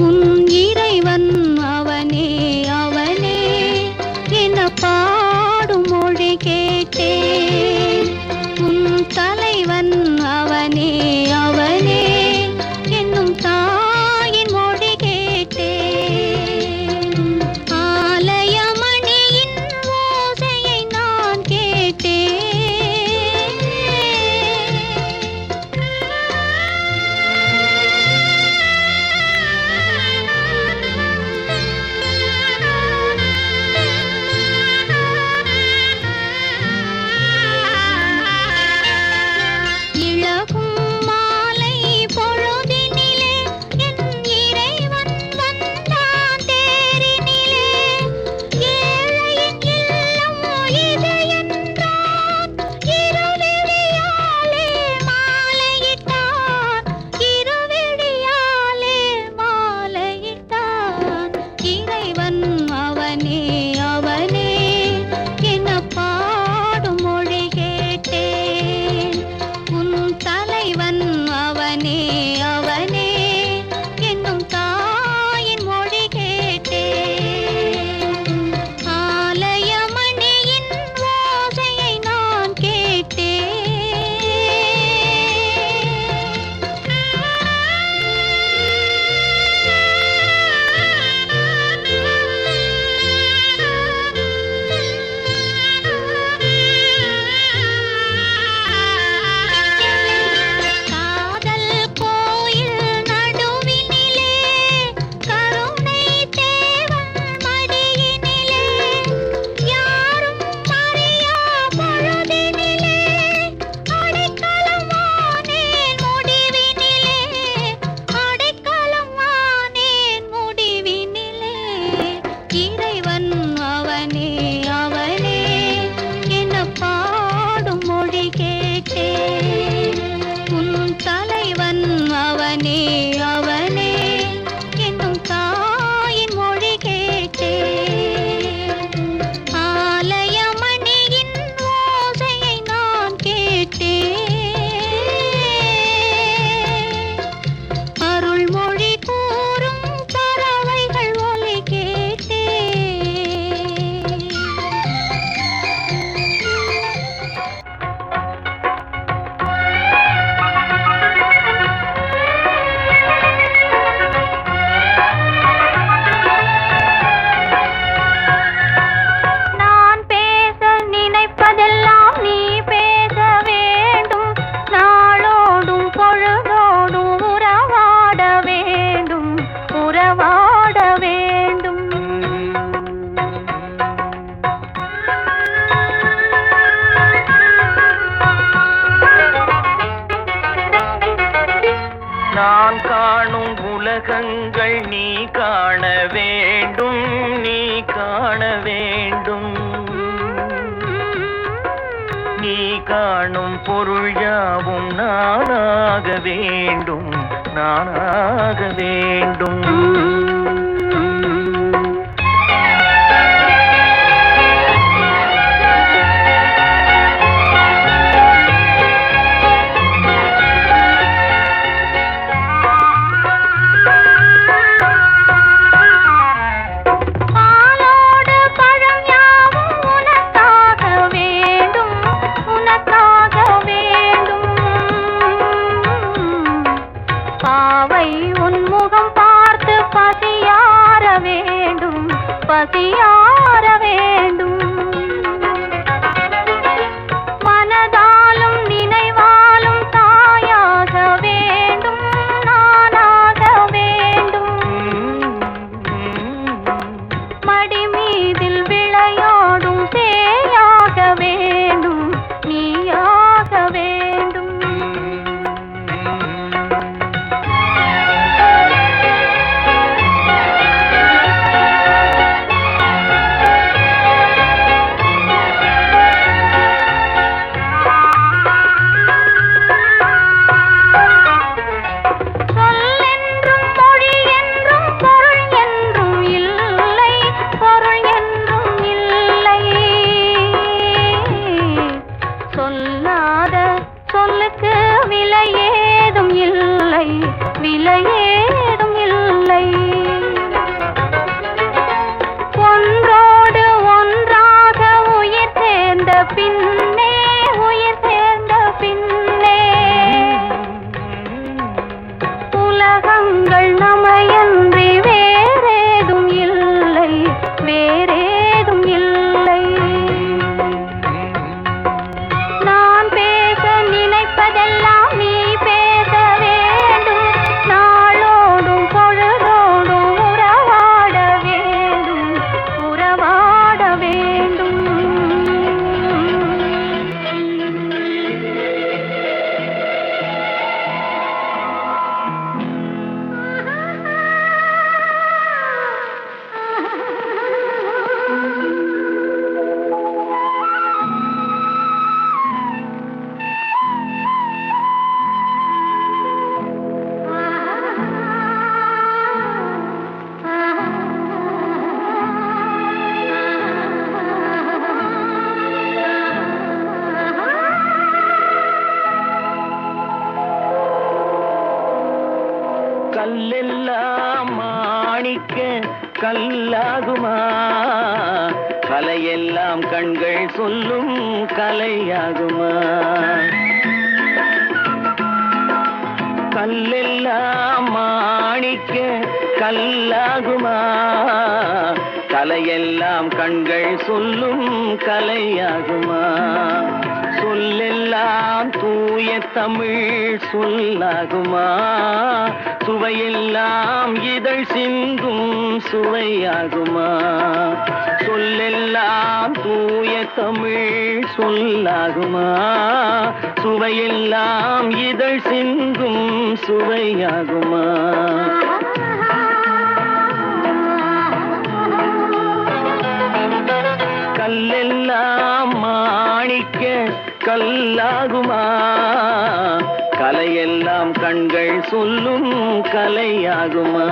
உன் இறைவன் அவனே அவனே என பாடும் மொழி கேட்டேன். உன் தலைவன் அவனே அவனே என்னும் தாயின் மொழி கேட்டேன். ஆலயமணியின் ஓசையை நான் கேட்டேன். நான் காணும் உலகங்கள் நீ காண வேண்டும், நீ காண வேண்டும். நீ காணும் பொருள் யாவும் நானாக வேண்டும், நானாக வேண்டும். பசியார வேண்டும். மனதாலும் நினைவாலும் தாயாக வேண்டும், நானாக வேண்டும். மடி மீதில் விளையாடும் சேயாக வேண்டும், நீயாக வேண்டும். கல்லெல்லாம் மாணிக்க கல்லாகுமா, கலையெல்லாம் கண்கள் சொல்லும் கலையாகுமா. கல்லெல்லாம் மாணிக்க கல்லாகுமா, கலையெல்லாம் கண்கள் சொல்லும் கலையாகுமா. சொல்லெல்லாம் தூய தமிழ் சொல்லாகுமா, சுவையெல்லாம் இதழ் சிந்தும் சுவையாகுமா. சொல்லெல்லாம் தூய தமிழ் சொல்லாகுமா, சுவையெல்லாம் இதழ் சிந்தும் சுவையாகுமா. கல்லெல்லாம் மாணிக்க கல்லாகுமா, கலையெல்லாம் கண்கள் சொல்லும் கலையாகுமா.